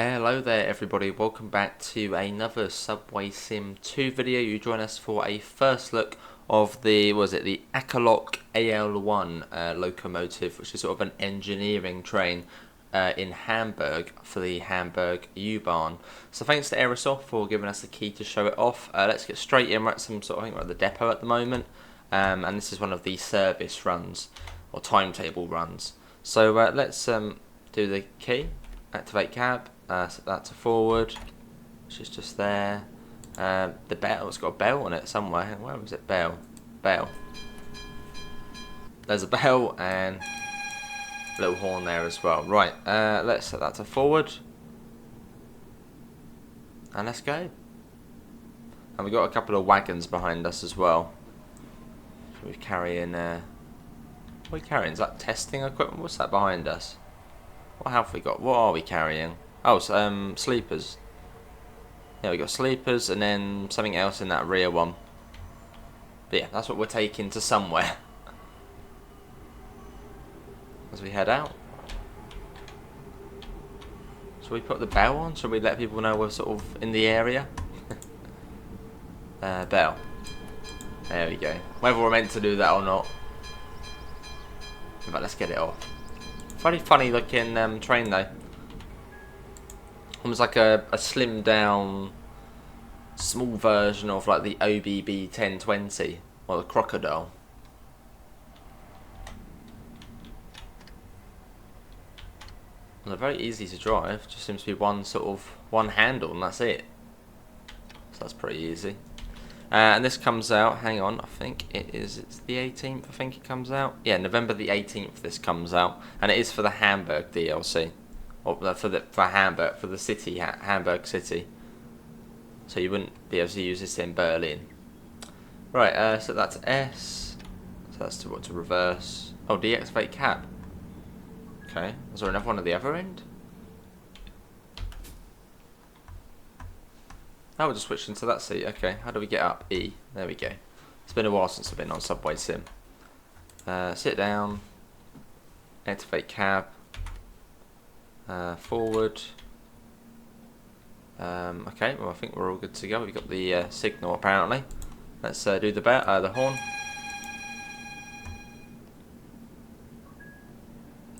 Hello there everybody, welcome back to another Subway Sim 2 video. You join us for a first look of the Akkulok AL1 locomotive, which is sort of an engineering train in Hamburg for the Hamburg U-Bahn. So thanks to AEROSOFT for giving us the key to show it off. Let's get straight in. We're at I think we're at the depot at the moment, and this is one of the service runs or timetable runs. So let's do the key, activate cab. Set that to forward, which is just there. The bell, it's got a bell on it somewhere. Where was it? Bell. There's a bell and a little horn there as well. Right, let's set that to forward. And let's go. And we've got a couple of wagons behind us as well. So we're carrying, what are we carrying? Is that testing equipment? What's that behind us? What have we got? What are we carrying? Oh, sleepers. Yeah, we got sleepers and then something else in that rear one. But yeah, that's what we're taking to somewhere. As we head out. Should we put the bell on? Should we let people know we're sort of in the area? Bell. There we go. Whether we're meant to do that or not. But let's get it off. Very funny looking train though. Almost like a slimmed down small version of like the OBB 1020 or the Crocodile. And they're very easy to drive, just seems to be one handle and that's it. So that's pretty easy. And this comes out, hang on, I think it's the 18th, I think it comes out. Yeah, November the 18th this comes out, and it is for the Hamburg DLC. Or for Hamburg, for the city, Hamburg city. So you wouldn't be able to use this in Berlin. Right, so that's S. So that's to reverse. Oh, deactivate cab. Okay, is there another one at the other end? Oh, we'll just switch into that seat. Okay, how do we get up? E. There we go. It's been a while since I've been on Subway Sim. Sit down. Activate cab. Forward. Okay, well I think we're all good to go. We've got the signal apparently. Let's do the horn.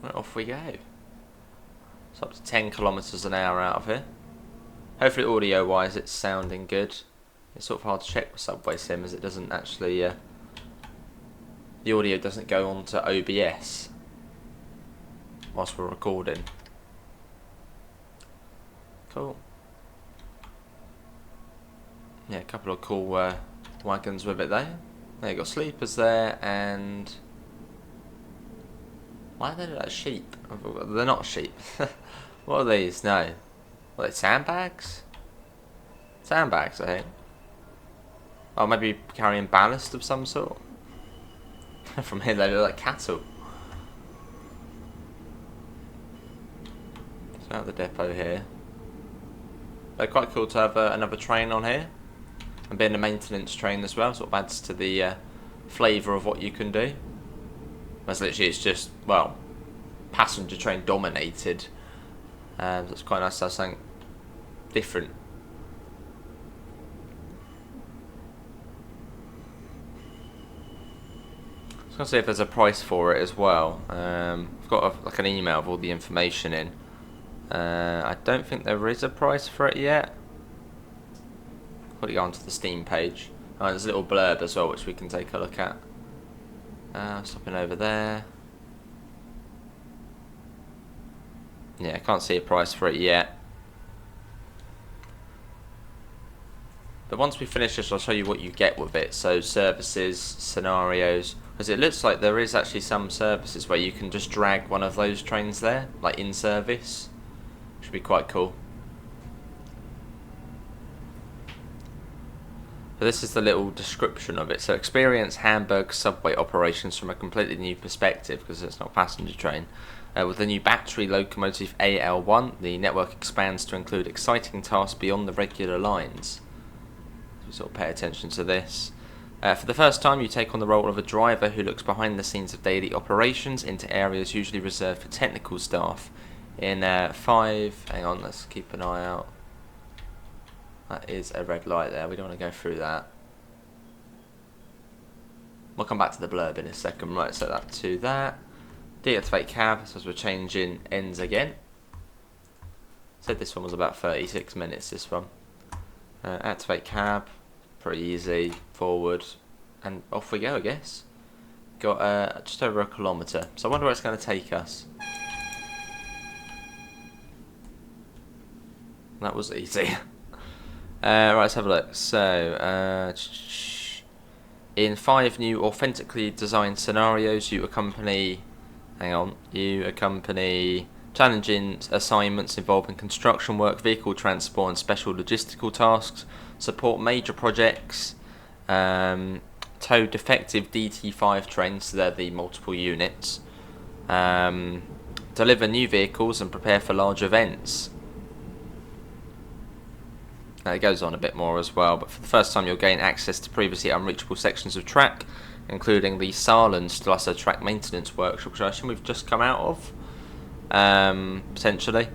Right, off we go. It's up to 10 kilometers an hour out of here. Hopefully audio wise it's sounding good. It's sort of hard to check with Subway Sim as it doesn't actually the audio doesn't go on to OBS whilst we're recording. Cool. Yeah, a couple of cool wagons with it there. There you got sleepers there, and why are they like sheep? They're not sheep. What are these? No. What are they, sandbags? Sandbags, I think. Oh, maybe carrying ballast of some sort. From here they look like cattle. So out the depot here. They're quite cool to have another train on here, and being a maintenance train as well, sort of adds to the flavour of what you can do. As literally it's just, well, passenger train dominated. So it's quite nice to have something different. I was going to see if there's a price for it as well. I've got like an email with all the information in. I don't think there is a price for it yet. Got to go onto the Steam page. Oh, there's a little blurb as well which we can take a look at. Stopping over there. Yeah, I can't see a price for it yet. But once we finish this, I'll show you what you get with it. So services, scenarios. Because it looks like there is actually some services where you can just drag one of those trains there, like in service. Should be quite cool. But this is the little description of it. So experience Hamburg subway operations from a completely new perspective, because it's not a passenger train. With the new battery locomotive AL1, the network expands to include exciting tasks beyond the regular lines. So we sort of pay attention to this. For the first time, you take on the role of a driver who looks behind the scenes of daily operations into areas usually reserved for technical staff. in 5. Hang on, let's keep an eye out. That is a red light there. We don't want to go through that. We'll come back to the blurb in a second. Right, set that to that. Deactivate cab, so as we're changing ends again. Said this one was about 36 minutes, this one. Activate cab, pretty easy, forward, and off we go, I guess. Got just over a kilometre, so I wonder where it's going to take us. That was easy. Right, let's have a look. So, in 5 new authentically designed scenarios, you accompany challenging assignments involving construction work, vehicle transport, and special logistical tasks. Support major projects. Tow defective DT5 trains, so they're the multiple units. Deliver new vehicles and prepare for large events. It goes on a bit more as well, but for the first time you'll gain access to previously unreachable sections of track, including the Saarlandstrasse track maintenance workshop, which I assume we've just come out of, potentially.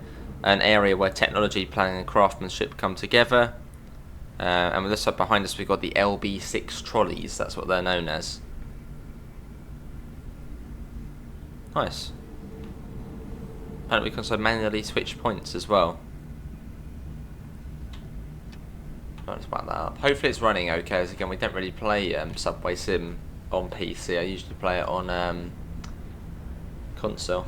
An area where technology, planning and craftsmanship come together. And with this up behind us we've got the LB6 trolleys, that's what they're known as. Nice. Apparently we can also manually switch points as well. Let's back that up. Hopefully it's running okay, as again we don't really play Subway Sim on PC. I usually play it on console.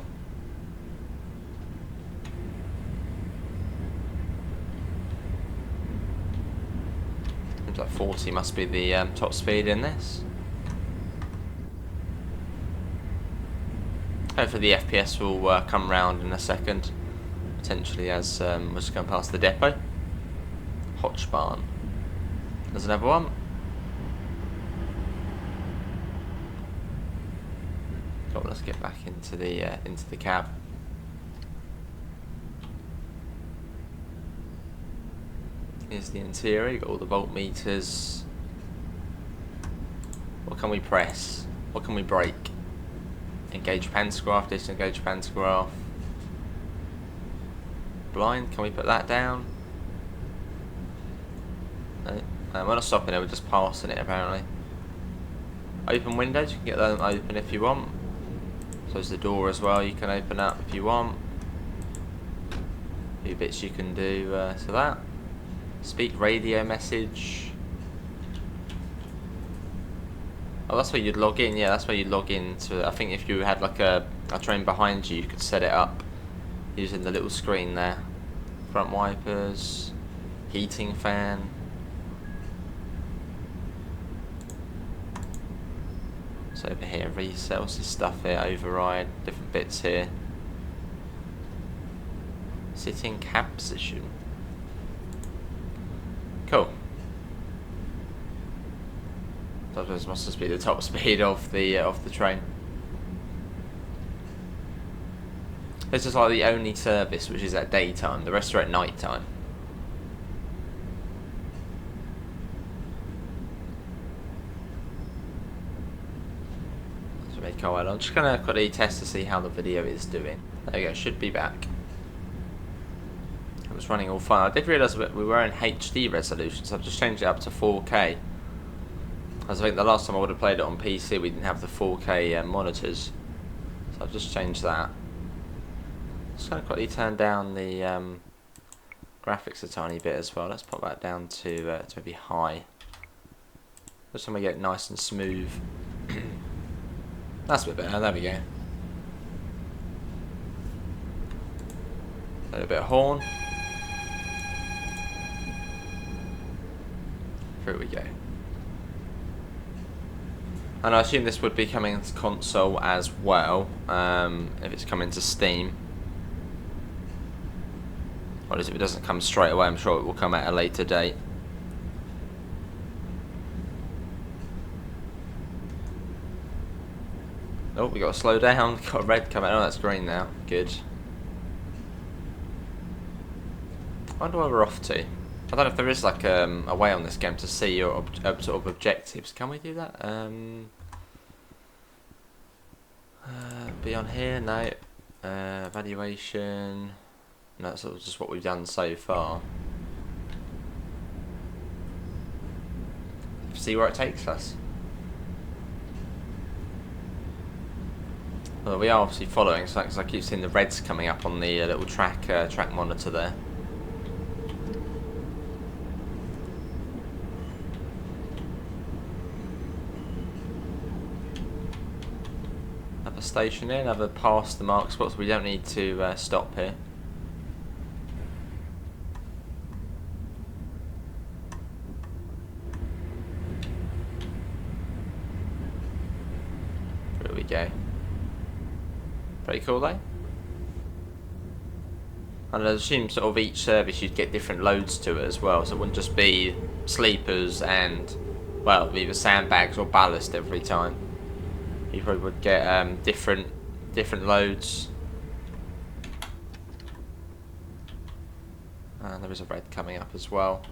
Seems like 40 must be the top speed in this. Hopefully the FPS will come round in a second, potentially as we're just going past the depot. Hotch barn. There's another one. Oh, let's get back into the cab. Here's the interior. You've got all the voltmeters. What can we press? What can we break? Engage pantograph. Disengage pantograph. Blind. Can we put that down? No, we're not stopping it, we're just passing it apparently. Open windows, you can get them open if you want. So is the door as well, you can open up if you want. A few bits you can do to that. Speak radio message. Oh, that's where you'd log in, yeah, that's where you'd log in to. I think if you had like a train behind you, you could set it up using the little screen there. Front wipers, heating fan. So over here, resales, this stuff here, override, different bits here. Sitting cab position. Cool. So this must just be the top speed of the train. This is like the only service which is at daytime. The rest are at night time. I'm just going to quickly test to see how the video is doing. There you go, should be back. It was running all fine. I did realise that we were in HD resolution, so I've just changed it up to 4K. As I think the last time I would have played it on PC, we didn't have the 4K monitors. So I've just changed that. Just going to quickly turn down the graphics a tiny bit as well. Let's pop that down to maybe high. Just so we get it nice and smooth. That's a bit better, there we go. A little bit of horn. Through we go. And I assume this would be coming to console as well, if it's coming to Steam. Or if it doesn't come straight away, I'm sure it will come at a later date. Oh, we got to slow down. Got red coming. Oh, that's green now. Good. I wonder where we're off to. I don't know if there is like a way on this game to see your sort of objectives. Can we do that? Be on here? No. Evaluation. No, that's sort of just what we've done so far. See where it takes us. Well, we are obviously following, so I keep seeing the reds coming up on the little track monitor there. Another station here, another past the mark spots. We don't need to stop here. There we go. Pretty cool though. And I assume sort of each service you'd get different loads to it as well, so it wouldn't just be sleepers and, well, either sandbags or ballast every time. You probably would get different loads. And there is a red coming up as well.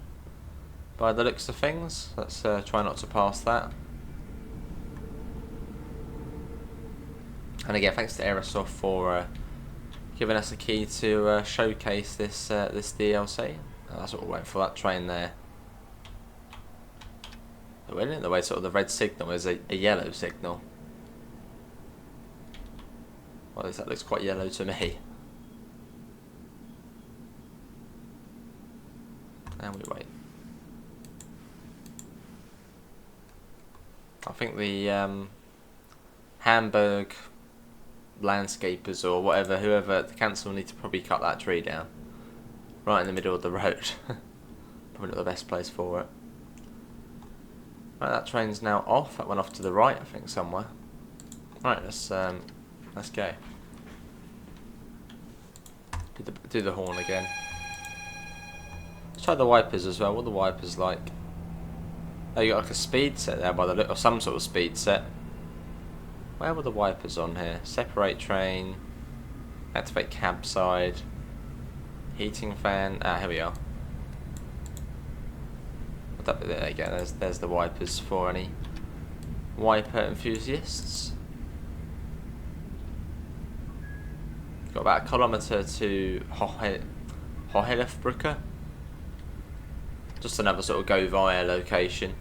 By the looks of things, let's try not to pass that. And again, thanks to AEROSOFT for giving us a key to showcase this this DLC. That's what we went for, that train there. The way sort of the red signal is a yellow signal. Well, at least that looks quite yellow to me. And we wait. I think the Hamburg landscapers or whatever, whoever the council need to probably cut that tree down right in the middle of the road. Probably not the best place for it. Right, that train's now off. That went off to the right, I think, somewhere. Right, let's go. Do the horn again. Let's try the wipers as well. What are the wipers like? Oh, you got like a speed set there by the look, or some sort of speed set. Where were the wipers on here? Separate train, activate cab side, heating fan. Ah, here we are. There you go. There's the wipers for any wiper enthusiasts. Got about a kilometre to Hohelfbrücke. Just another sort of go via location.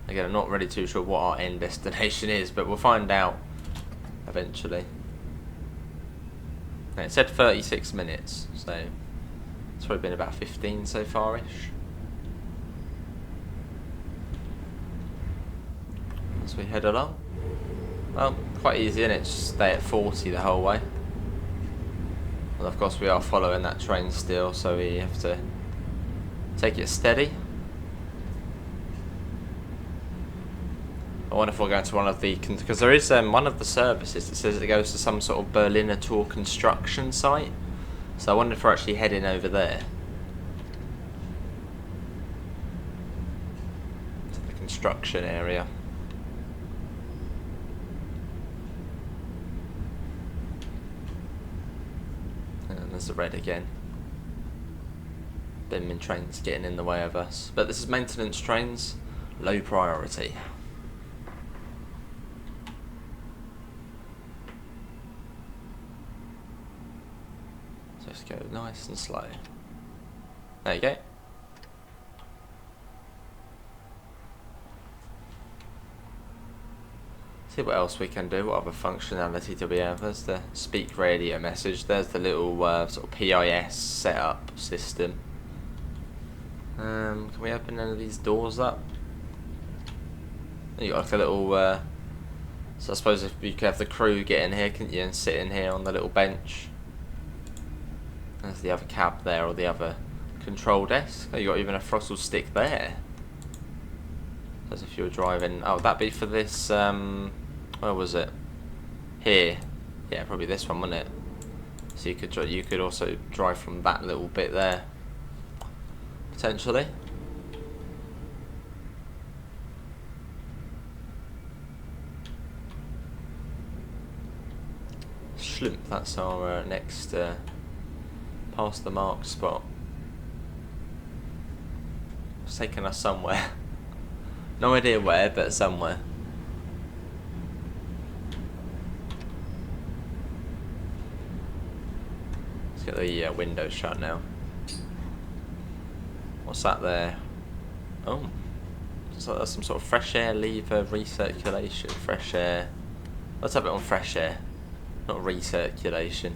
Again, I'm not really too sure what our end destination is, but we'll find out eventually. And it said 36 minutes, so it's probably been about 15 so far-ish. As we head along. Well, quite easy, isn't it? Just stay at 40 the whole way. Well, of course we are following that train still, so we have to take it steady. I wonder if we're going to one of the, because there is one of the services that says it goes to some sort of Berliner Tor construction site. So I wonder if we're actually heading over there. To the construction area. And there's the red again. Binman trains getting in the way of us. But this is maintenance trains, low priority. Just go nice and slow. There you go. See what else we can do. What other functionality do we have? There's the speak radio message. There's the little sort of PIS setup system. Can we open any of these doors up? You got like a little. So I suppose if you could have the crew get in here, couldn't you, and sit in here on the little bench. There's the other cab there, or the other control desk. Oh, you got even a throttle stick there. As if you were driving. Oh, would that be for this? Where was it? Here. Yeah, probably this one, wouldn't it? So you could also drive from that little bit there, potentially. Schlimp, that's our next past the mark spot. It's taking us somewhere. No idea where, but somewhere. get the window shut now. What's that there? Oh, so that's some sort of fresh air lever recirculation. Fresh air. Let's have it on fresh air, not recirculation.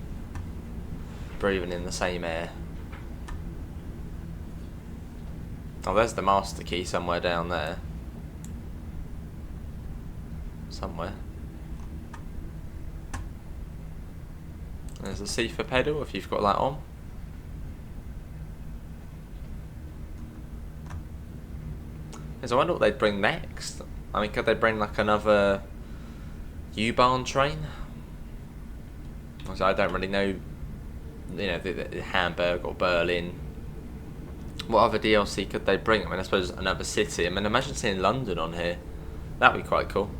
Breathing in the same air. Oh, there's the master key somewhere down there. Somewhere. There's the C for pedal if you've got that on. I wonder what they'd bring next. I mean, could they bring like another U-Bahn train? I don't really know, you know, the Hamburg or Berlin. What other DLC could they bring? I mean, I suppose another city. I mean, imagine seeing London on here. That'd be quite cool.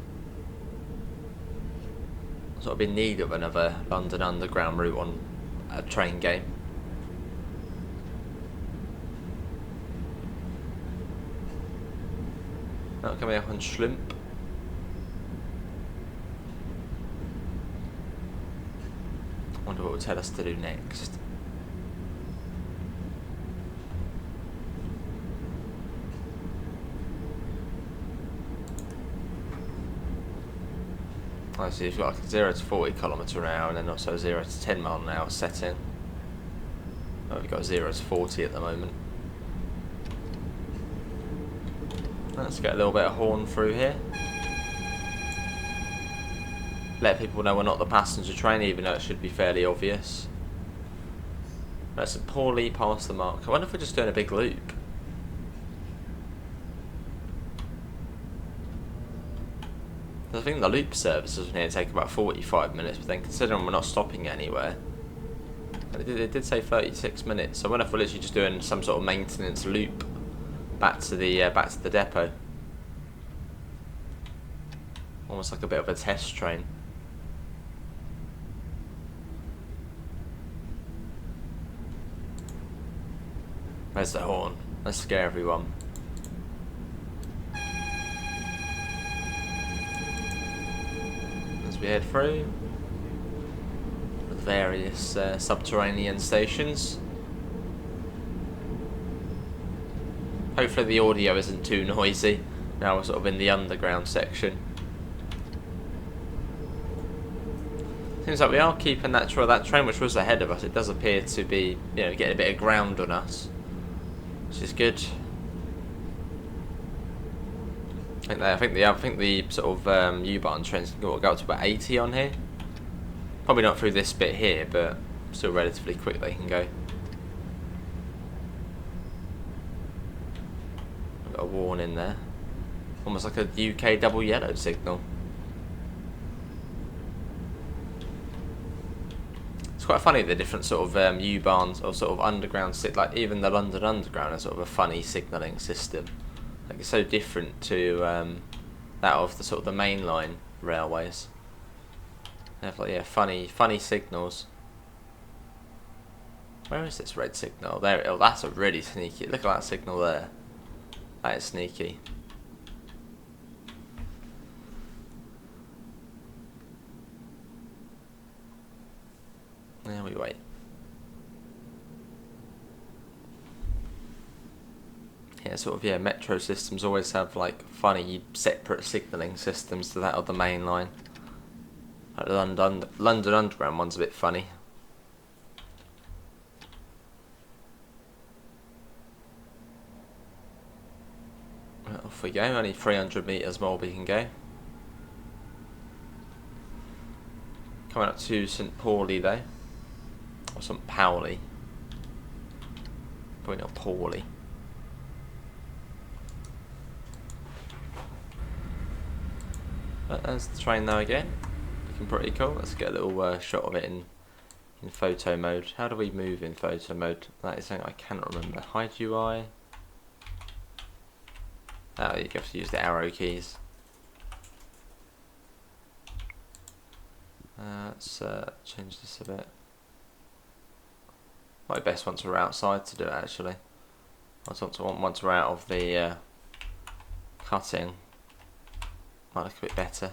Sort of in need of another London Underground route on a train game. Now can we have on Schlimp? Wonder what it will tell us to do next. I see you've got like a 0 to 40 km/h and then also 0 to 10 mph setting. Oh, we've got 0 to 40 at the moment. Let's get a little bit of horn through here. Let people know we're not the passenger train, even though it should be fairly obvious. That's poorly past the mark. I wonder if we're just doing a big loop. I think the loop services from here take about 45 minutes, but then considering we're not stopping anywhere, it did say 36 minutes. So I wonder if we're literally just doing some sort of maintenance loop back to the depot, almost like a bit of a test train. There's the horn. Let's scare everyone. As we head through the various subterranean stations. Hopefully the audio isn't too noisy. Now we're sort of in the underground section. Seems like we are keeping that train which was ahead of us. It does appear to be, you know, getting a bit of ground on us, which is good. I think the sort of U-Bahn trains can go up to about 80 on here. Probably not through this bit here, but still relatively quick they can go. Got a warning there, almost like a UK double yellow signal. It's quite funny the different sort of U-Bahns or sort of underground like even the London Underground has sort of a funny signalling system. Like it's so different to that of the sort of the mainline railways. They have like, yeah, funny signals. Where is this red signal? There. Oh, that's a really sneaky. Look at that signal there. That is sneaky. There we wait. Yeah, sort of, yeah, metro systems always have like funny separate signalling systems to that of the main line. Like the London Underground one's a bit funny. Right, off we go, only 300 metres more we can go. Coming up to St Pauli though. Or St Pauli. Probably not Pauli. But there's the train though again. Looking pretty cool. Let's get a little shot of it in photo mode. How do we move in photo mode? That is something I cannot remember. Hide UI. Oh, you have to use the arrow keys. Let's change this a bit. Might be best once we're outside to do it actually. Once we're out of the cutting. Might look a bit better.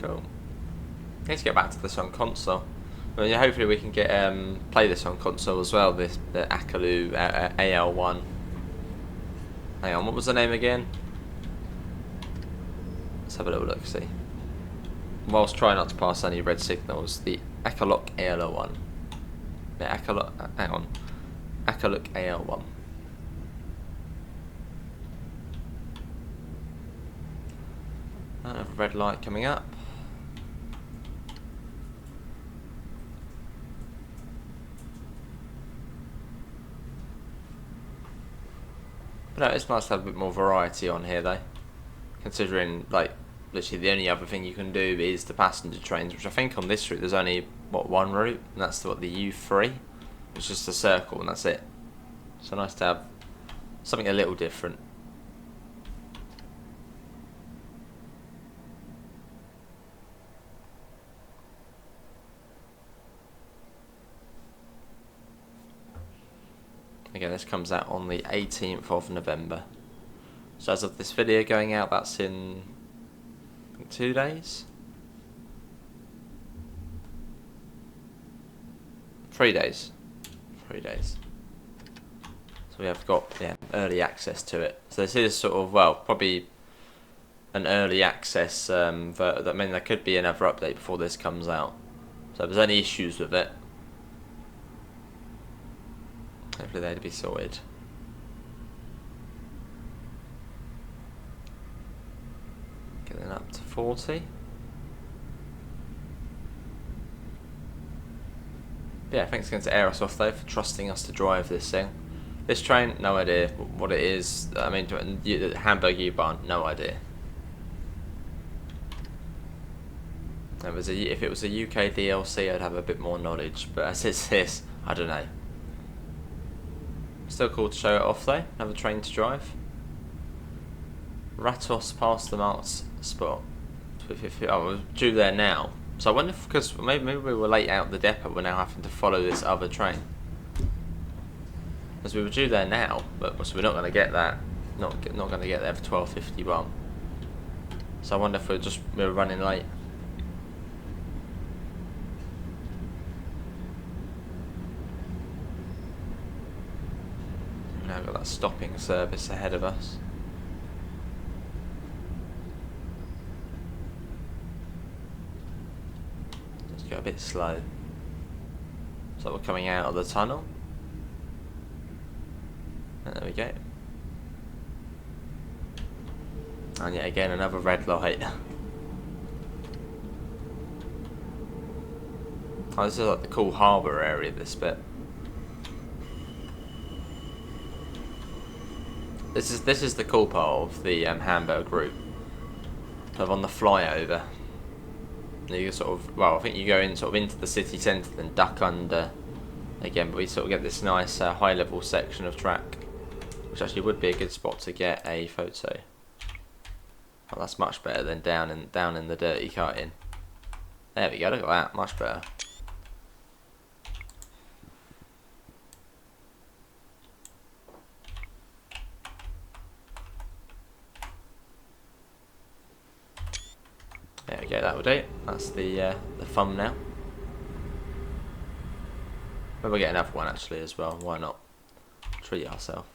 Cool. Let's get back to this on console. Well, yeah, hopefully we can get play this on console as well. The Akkulok AL1. Hang on, what was the name again? Let's have a little look. See. Whilst trying not to pass any red signals, the Akkulok AL1. Yeah, hang on. Akkulok AL1. Another red light coming up. But no, it's nice to have a bit more variety on here though. Considering, like, literally the only other thing you can do is the passenger trains, which I think on this route there's only, what, one route? And that's the U3. It's just a circle and that's it. So nice to have something a little different. Again, this comes out on the 18th of November. So as of this video going out, that's in 2 days? 3 days. 3 days. So we have got, yeah, early access to it. So this is sort of, well, probably an early access, I mean, there could be another update before this comes out. So if there's any issues with it, hopefully they'd be sorted. Getting up to 40. Yeah, thanks again to AEROSOFT though for trusting us to drive this thing. This train, no idea what it is. I mean, the Hamburg U-Bahn, no idea. If it was a UK DLC, I'd have a bit more knowledge, but as it's this, I don't know. Still cool to show it off though. Another train to drive. Ratos past the marked spot. Oh, we're due there now. So I wonder if, because maybe we were late out the depot, we're now having to follow this other train. Because we were due there now, but so we're not going to get that. Not going to get there for 12:51. So I wonder if we're running late. Now we've got that stopping service ahead of us. Let's go a bit slow. So we're coming out of the tunnel. And there we go. And yet again another red light. Oh, this is like the cool harbour area, this bit. This is the cool part of the Hamburg route. Kind of on the flyover. You sort of, well, I think you go in sort of into the city centre, then duck under again. But we sort of get this nice high level section of track, which actually would be a good spot to get a photo. Well, that's much better than down in the dirty cutting. There we go. Look at that, much better. There we go, that will do. That's the thumbnail. Maybe we'll get another one actually as well, why not? Treat ourselves.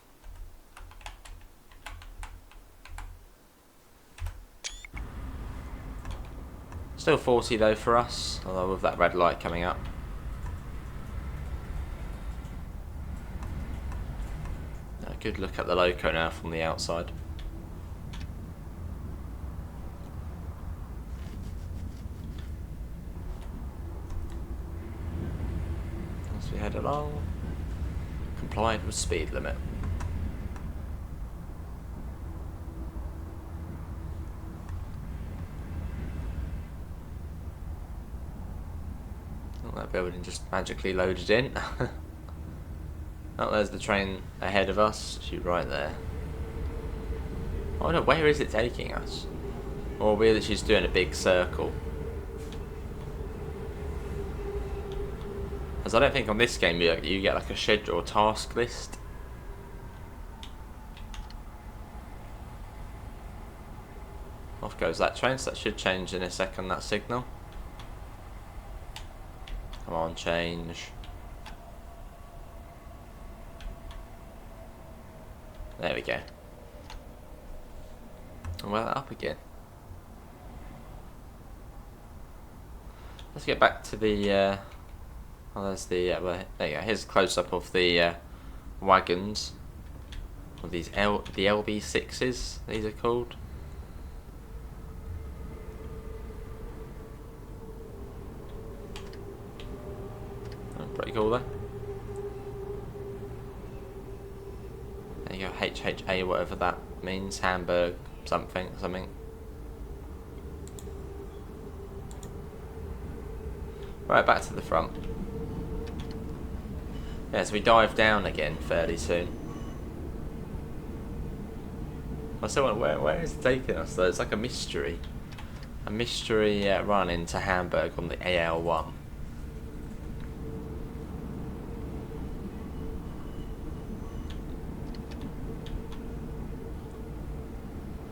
Still 40 though for us, although with that red light coming up. A good look at the Loco now from the outside. We head along, compliant with speed limit. Oh, that building just magically loaded in. Oh, there's the train ahead of us. Shoot, right there. Oh no, where is it taking us? Or really she's doing a big circle. Because I don't think on this game you get like a schedule or task list. Off goes that train, so that should change in a second, that signal. Come on, change. There we go. And we're up again. Let's get back to the, oh, there's the, well, there you go, here's a close-up of the wagons. Or these the LB6s, these are called. Oh, pretty cool though. There you go, HHA, whatever that means, Hamburg, something. Right, back to the front. Yeah, so we dive down again fairly soon. I still wonder, where is it taking us though? It's like a mystery. A mystery run into Hamburg on the AL1.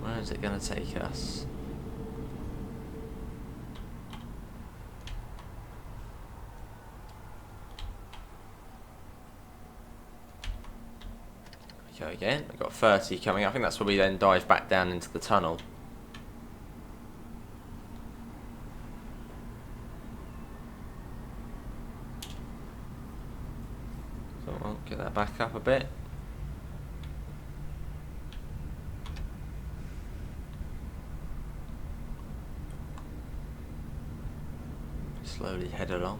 Where is it going to take us? Go again. We've got 30 coming. I think that's where we then dive back down into the tunnel. So I'll get that back up a bit. Slowly head along.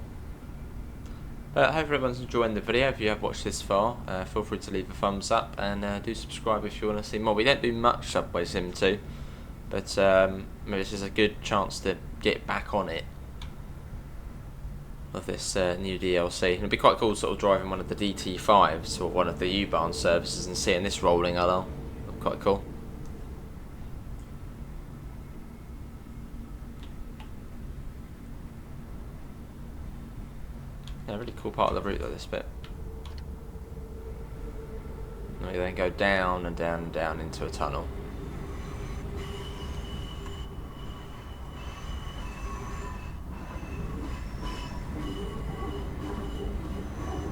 But I hope everyone's enjoying the video. If you have watched this far, feel free to leave a thumbs up and do subscribe if you want to see more. We don't do much Subway Sim 2, but maybe this is a good chance to get back on it with this new DLC. It'd be quite cool sort of driving one of the DT5s or one of the U-Bahn services and seeing this rolling along. Quite cool. Yeah, really cool part of the route though, this bit. And we then go down and down and down into a tunnel.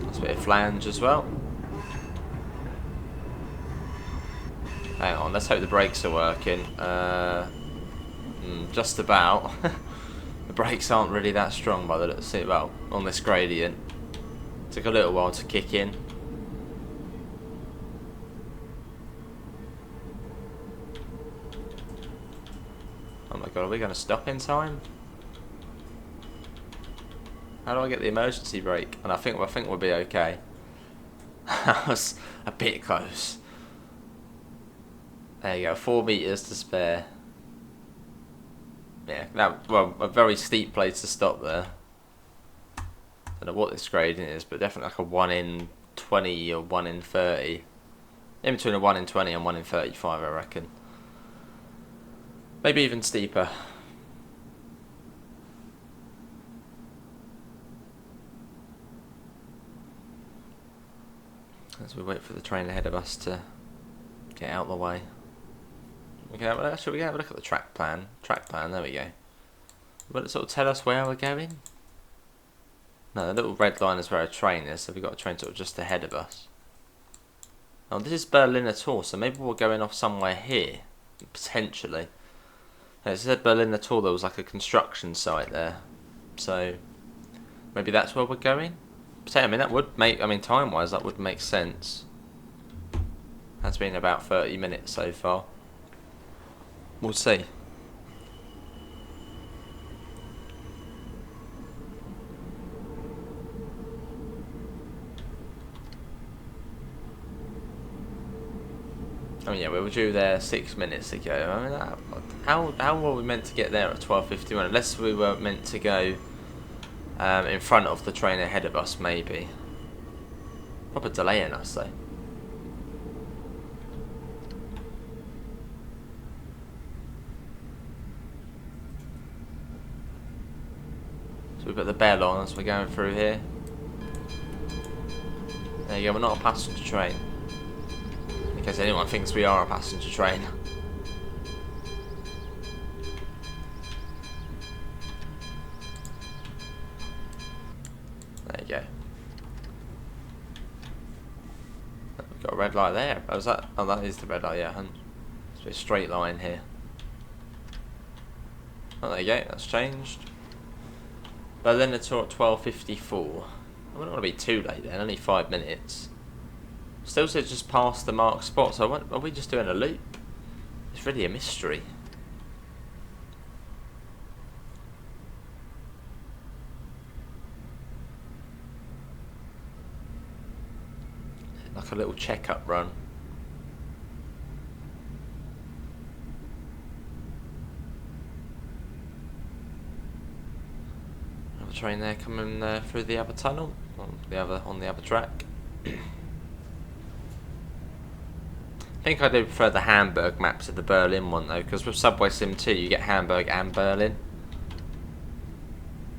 There's a bit of flange as well. Hang on, let's hope the brakes are working. Just about. The brakes aren't really that strong by the looks of it. Well, on this gradient. Took a little while to kick in. Oh my god, are we going to stop in time? How do I get the emergency brake? And I think we'll be okay. That was a bit close. There you go, 4 meters to spare. Yeah, that, well, a very steep place to stop there. Don't know what this gradient is, but definitely like a 1 in 20 or 1 in 30. In between a 1 in 20 and 1 in 35, I reckon. Maybe even steeper. As we wait for the train ahead of us to get out of the way. Okay, should we have a look at the track plan? There we go. Will it sort of tell us where we're going? No, the little red line is where a train is, so we've got a train sort of just ahead of us. Oh, this is Berliner Tor, so maybe we're going off somewhere here. Potentially. Yeah, it said Berliner Tor, there was like a construction site there. So, maybe that's where we're going? I mean, that would make, time-wise, that would make sense. That's been about 30 minutes so far. We'll see. I mean, yeah, we were due there 6 minutes ago. I mean, how were we meant to get there at 12:51? Unless we were meant to go in front of the train ahead of us, maybe. Proper delaying us, though. So we've got the bell on as we're going through here. There you go, we're not a passenger train. In case anyone thinks we are a passenger train. go. We've got a red light there. Oh, is that? Oh, that is the red light. Yeah, it's a straight line here. Oh, there you go. That's changed. But then it's at 12:54. I don't want to be too late then. Only 5 minutes. Still says just past the marked spot. So are we just doing a loop? It's really a mystery. Like a little checkup run. Another train there coming through the other tunnel, on the other track. I think I do prefer the Hamburg map to the Berlin one though, because with Subway Sim 2 you get Hamburg and Berlin.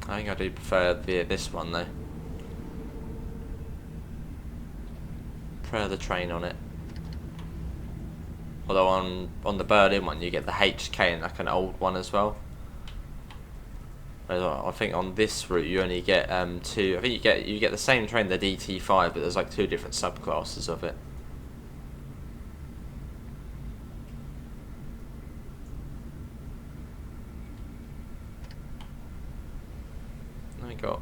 I think I do prefer this one though. Prefer the train on it. Although on the Berlin one you get the HK and like an old one as well. Whereas I think on this route you only get two. I think you get the same train, the DT5, but there's like 2 different subclasses of it. I got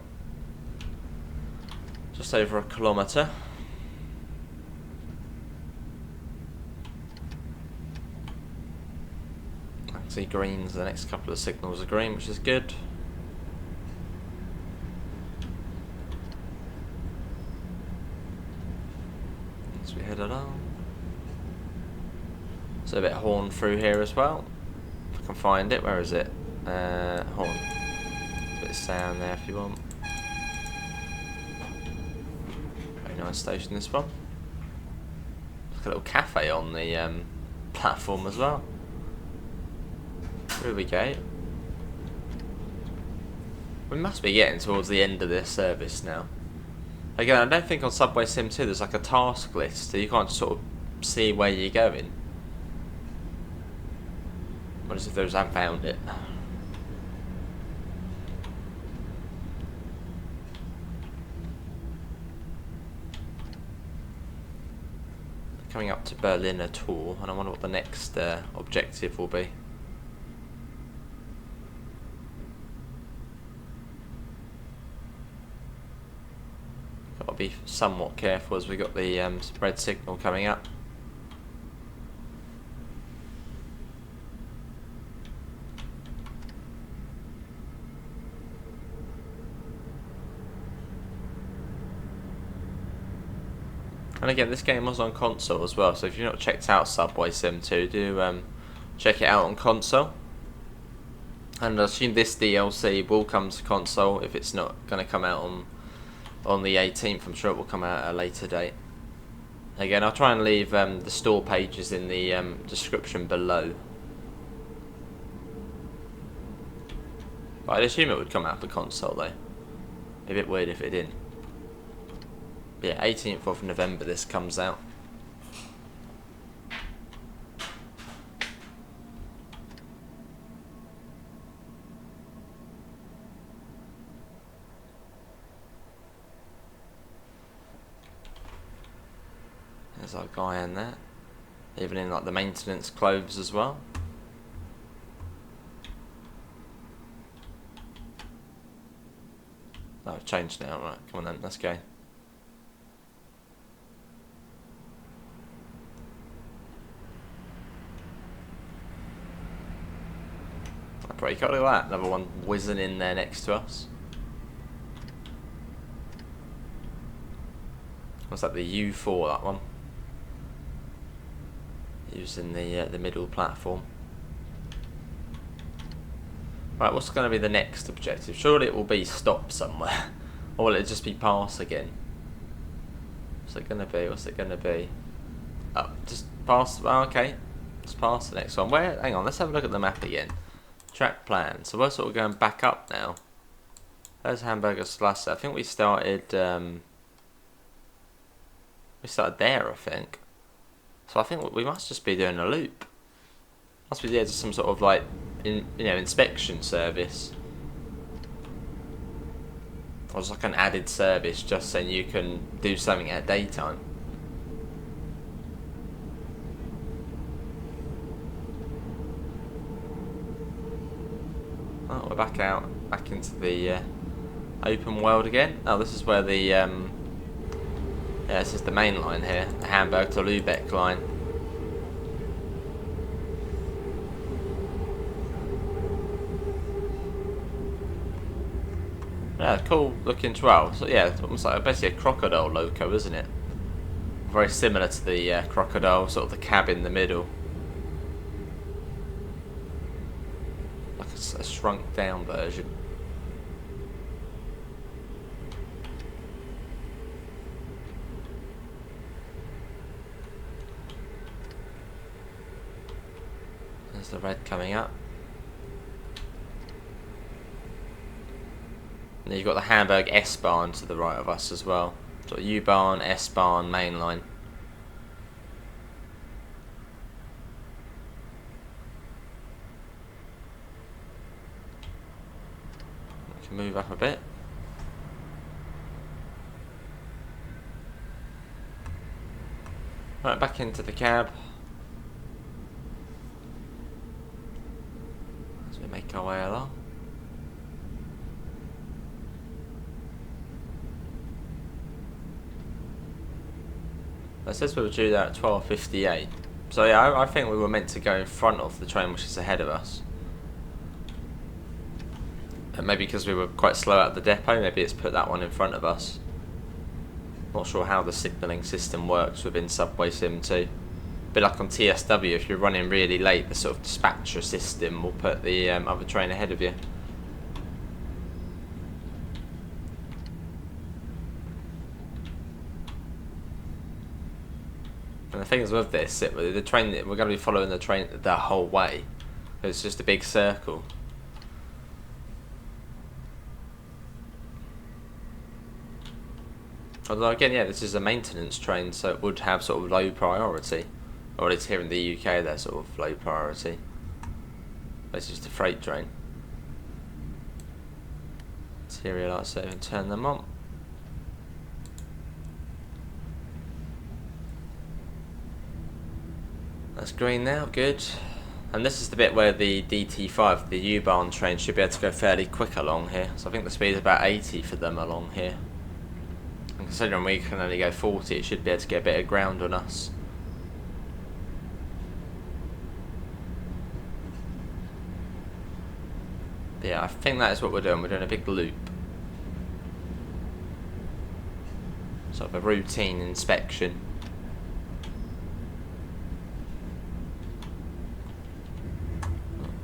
just over 1 kilometre. See greens, the next couple of signals are green, which is good. As we head along. So a bit of horn through here as well. If I can find it, where is it? Horn. A bit of sound there if you want. Very nice station this one. Like a little cafe on the platform as well. Here we go. We must be getting towards the end of this service now. Again, I don't think on Subway Sim 2 there's like a task list, so you can't sort of see where you're going. What as if those haven't found it. Coming up to Berliner Tor, and I wonder what the next objective will be. Got to be somewhat careful as we got the red signal coming up. And again, this game was on console as well, so if you've not checked out Subway Sim 2, do check it out on console. And I assume this DLC will come to console if it's not going to come out on the 18th. I'm sure it will come out at a later date. Again, I'll try and leave the store pages in the description below. But I'd assume it would come out for console though. Be a bit weird if it didn't. But yeah, 18th of November this comes out. There's our guy in there. Even in like the maintenance clothes as well. Oh, it's changed now, right, come on then, let's go. Pretty cool, look at that, another one whizzing in there next to us. What's that, the U4, that one? Using the middle platform. Right, what's going to be the next objective? Surely it will be stop somewhere. Or will it just be pass again? What's it going to be? What's it going to be? Oh, just pass. Oh, okay. Just pass the next one. Where? Hang on, let's have a look at the map again. Track plan. So we're sort of going back up now. There's Hamburger Strasse. I think we started there, I think. So I think we must just be doing a loop. Must be there to some sort of like inspection service. Or it's like an added service just saying you can do something at daytime. Oh, we're back into the open world again. Oh, this is where the yeah, this is the main line here, the Hamburg to Lübeck line. Yeah, cool looking trail. So yeah, it's almost like basically a crocodile loco, isn't it? Very similar to the crocodile, sort of the cab in the middle. Like a shrunk down version. There's the red coming up. And then you've got the Hamburg S-Bahn to the right of us as well. So U-Bahn, S-Bahn, main line. We can move up a bit. Right, back into the cab. As we make our way along. It says we were due there at 12:58. So yeah, I think we were meant to go in front of the train which is ahead of us. And maybe because we were quite slow at the depot, maybe it's put that one in front of us. Not sure how the signalling system works within Subway Sim 2. A bit like on TSW, if you're running really late, the sort of dispatcher system will put the other train ahead of you. And the thing is with this, the train, we're going to be following the train the whole way. It's just a big circle. Although again, yeah, this is a maintenance train, so it would have sort of low priority. Or it's here in the UK, they're sort of low priority. But it's just a freight train. Interior lights, so turn them on. That's green now, good. And this is the bit where the DT5, the U-Bahn train, should be able to go fairly quick along here. So I think the speed is about 80 for them along here. And considering we can only go 40, it should be able to get a bit of ground on us. But yeah, I think that is what we're doing. We're doing a big loop. Sort of a routine inspection.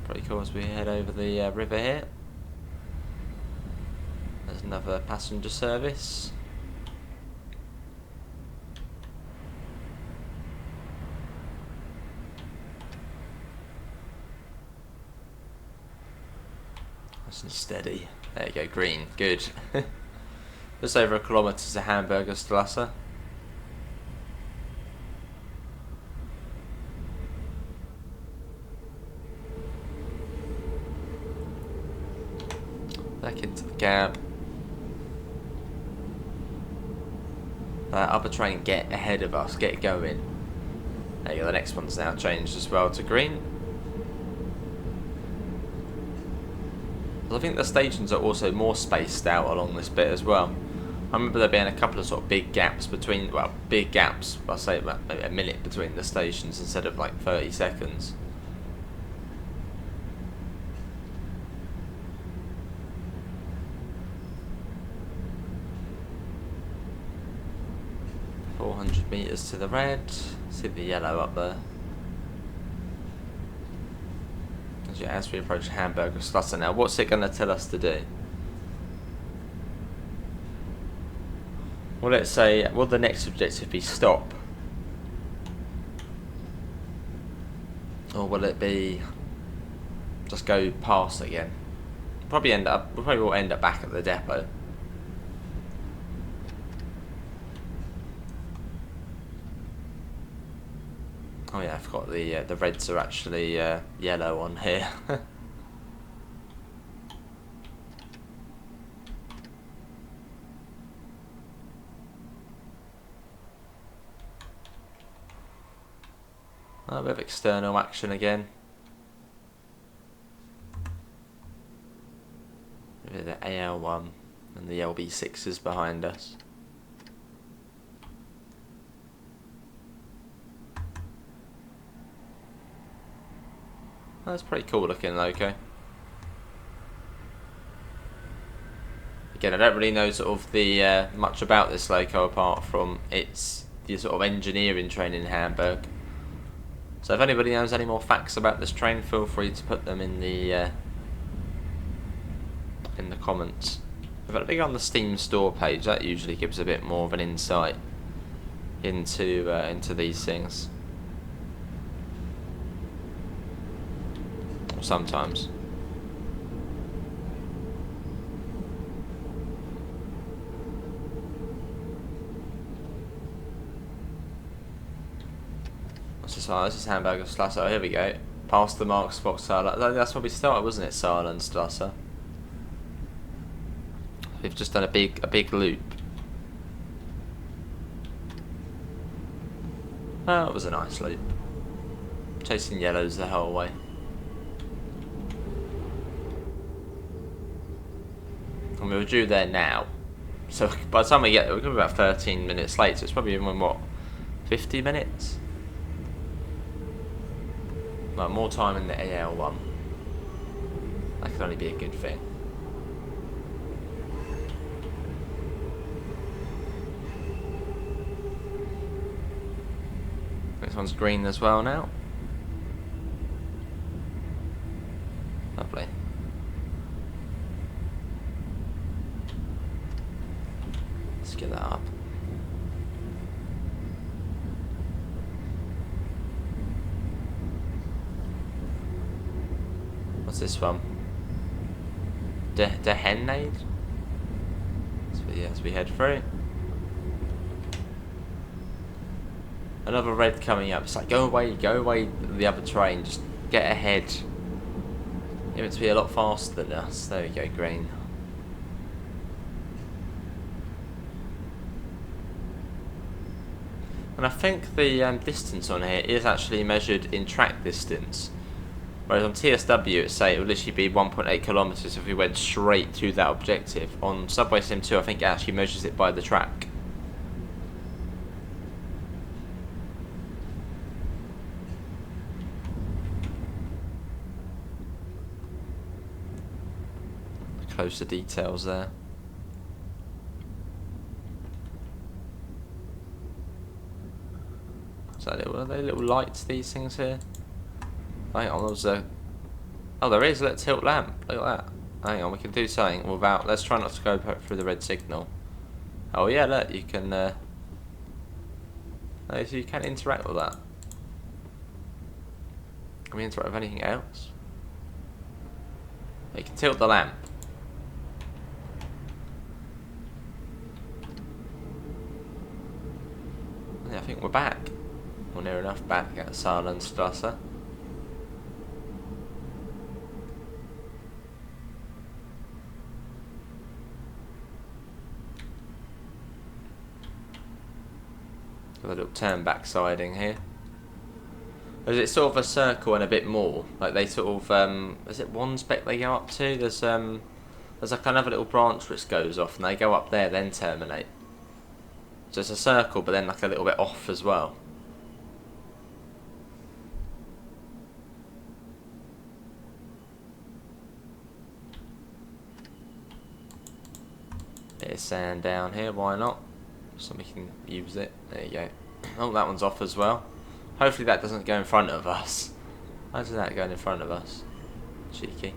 Pretty cool as we head over the river here. There's another passenger service. Nice and steady. There you go, green. Good. Just over a kilometre to Hamburgerstrasse. Back into the cab. That other train get ahead of us, get going. There you go, the next one's now changed as well to green. I think the stations are also more spaced out along this bit as well. I remember there being a couple of sort of big gaps between, well, big gaps, I'll say about maybe a minute between the stations instead of like 30 seconds. Meters to the red, see the yellow up there. As we approach Hamburgerstrasse now, what's it going to tell us to do? Will it say, will the next objective be stop? Or will it be just go past again? We probably will end up back at the depot. Oh yeah, I forgot the reds are actually yellow on here. A bit of external action again. Maybe the AL1 and the LB6s behind us. That's pretty cool looking, Loco. Again, I don't really know sort of the much about this Loco apart from its the sort of engineering training in Hamburg. So if anybody knows any more facts about this train, feel free to put them in the comments. I've got a big on the Steam store page. That usually gives a bit more of an insight into these things. Or sometimes. What's this? Oh, this is Hamburger Strasse. Oh, here we go. Past the Marksbox Saarland. That's where we started, wasn't it? Saarland Strasse. We've just done a big loop. Oh, it was a nice loop. Chasing yellows the whole way. And we were due there now. So by the time we get there, we're going to be about 13 minutes late. So it's probably even what, 50 minutes? Well, more time in the AL1. That could only be a good thing. This one's green as well now. Lovely. Let's get that up. What's this one? De Hennade? As we head through. Another red coming up. It's like, go away, the other train. Just get ahead. You're meant to be a lot faster than us. There we go, green. And I think the distance on here is actually measured in track distance. Whereas on TSW, it would literally be 1.8 kilometers if we went straight to that objective. On Subway Sim 2, I think it actually measures it by the track. Closer details there. So are they little lights, these things here? Hang on, there's a... Oh, there is a little tilt lamp. Look at that. Hang on, we can do something without... Let's try not to go through the red signal. Oh yeah, look, you can... So you can interact with that. Can we interact with anything else? You can tilt the lamp. Yeah, I think we're back. We're near enough back at Saarlandstrasse. Got a little turn back siding here. Is it sort of a circle and a bit more? Like they sort of, is it one spec they go up to? There's like another little branch which goes off and they go up there then terminate. So it's a circle but then like a little bit off as well. Bit of sand down here, why not? So we can use it. There you go. Oh, that one's off as well. Hopefully that doesn't go in front of us. Imagine that going in front of us. Cheeky.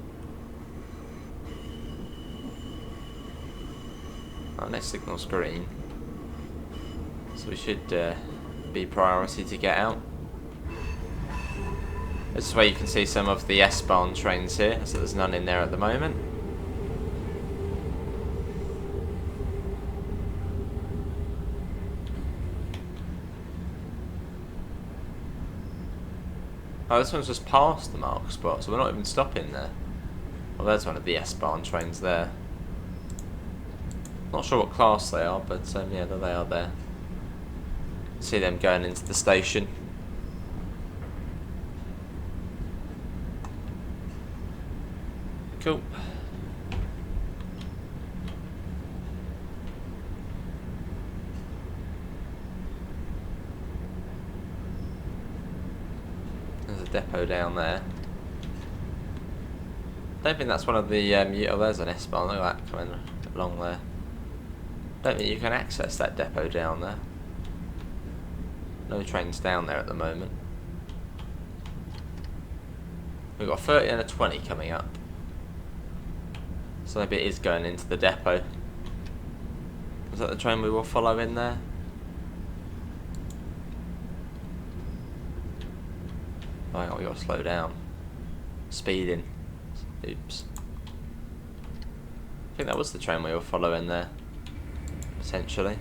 Our next signal's green. So we should be priority to get out. This is where you can see some of the S-Bahn trains here. So there's none in there at the moment. Oh, this one's just past the mark spot, so we're not even stopping there. Well, there's one of the S-Bahn trains there. Not sure what class they are, but yeah, they are there. See them going into the station. Cool. There's a depot down there. Don't think that's one of the oh, there's an S-Bahn, look at that coming along there. Don't think you can access that depot down there. No trains down there at the moment. We've got a 30 and a 20 coming up. So maybe it is going into the depot. Is that the train we will follow in there? Oh, hang on, we got to slow down. Speeding. Oops. I think that was the train we were following there. Potentially.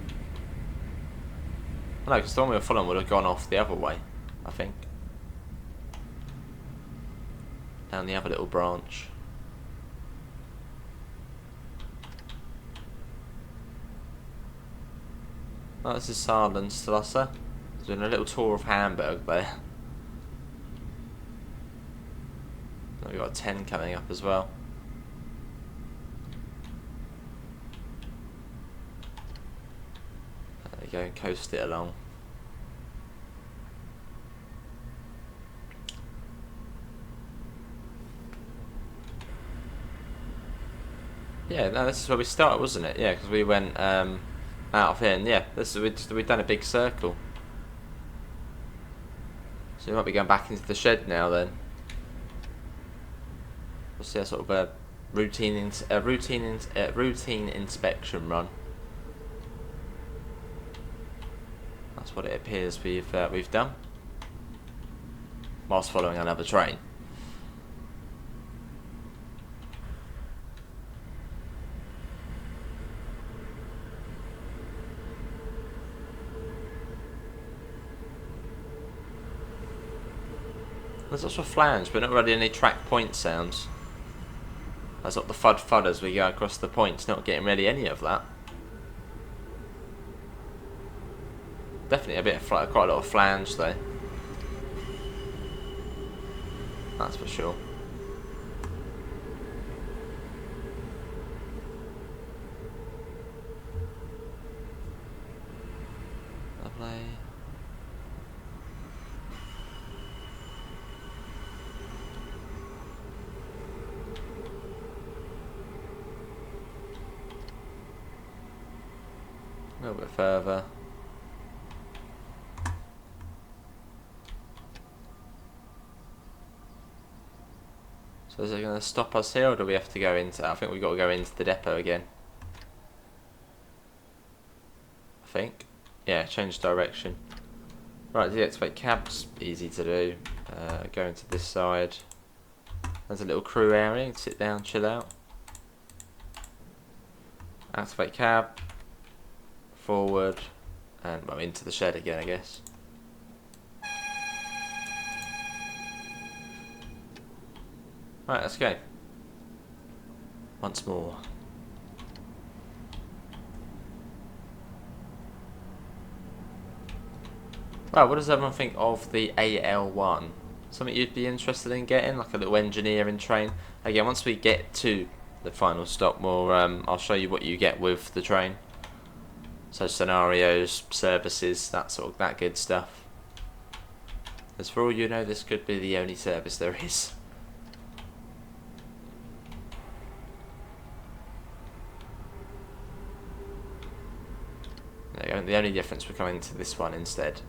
No, because the one we were following would have gone off the other way, I think. Down the other little branch. Oh, this is Saarlandstrasse. Doing a little tour of Hamburg there. Oh, we've got a 10 coming up as well. There we go, coast it along. Yeah, no, this is where we started, wasn't it? Yeah, because we went out of here, and yeah, we've done a big circle. So we might be going back into the shed now then. We'll see a sort of a routine inspection run. That's what it appears we've done. Whilst following another train. There's also a flange, but not really any track point sounds. That's not the fud as we go across the points, not getting really any of that. Definitely a bit of quite a lot of flange though. That's for sure. Lovely. A little bit further. So is it going to stop us here, or do we have to go into... I think we've got to go into the depot again. I think. Yeah, change direction. Right, deactivate cabs. Easy to do. Go into this side. There's a little crew area. Sit down, chill out. Activate cab. Forward. And, well, into the shed again, I guess. Right, let's go. Once more. Right, what does everyone think of the AL1? Something you'd be interested in getting, like a little engineering train? Again, once we get to the final stop, I'll show you what you get with the train. So scenarios, services, that good stuff. As for all you know, this could be the only service there is. The only difference, we're coming to this one instead.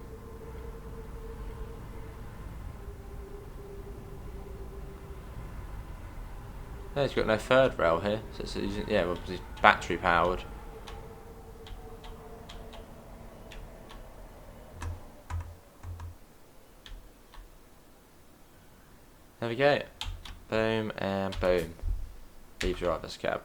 No, it's got no third rail here, so it's using, yeah, well, it's battery powered. There we go. Boom and boom. Leave driver's cab.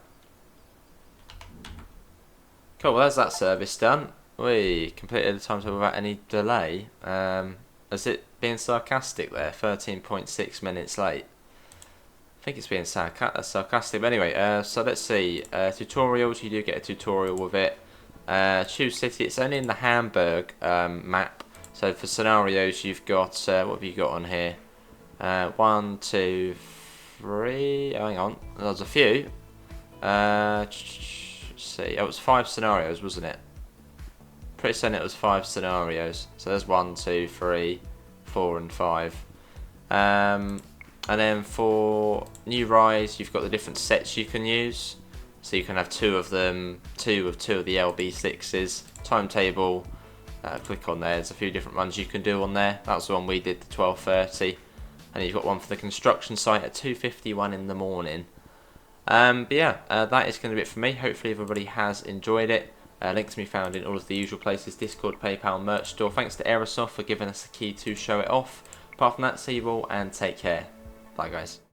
Cool, well there's that service done. We completed the timetable without any delay. Has it been sarcastic there? 13.6 minutes late. I think it's being sarcastic. But anyway, so let's see. Tutorials, you do get a tutorial with it. Choose city, it's only in the Hamburg map. So for scenarios, you've got, what have you got on here? 1, 2, 3. Oh, hang on. There's a few. Let's see. It was 5 scenarios, wasn't it? Pretty certain it was 5 scenarios. So there's 1, 2, 3, 4, and 5. And then for new rides, you've got the different sets you can use. So you can have 2 of them, 2 of the LB6s. Timetable. Click on there. There's a few different ones you can do on there. That's the one we did, the 12:30. And you've got one for the construction site at 2:51 in the morning. But yeah, that is going to be it for me. Hopefully everybody has enjoyed it. Links can be found in all of the usual places: Discord, PayPal, merch store. Thanks to AEROSOFT for giving us the key to show it off. Apart from that, see you all and take care. Bye guys.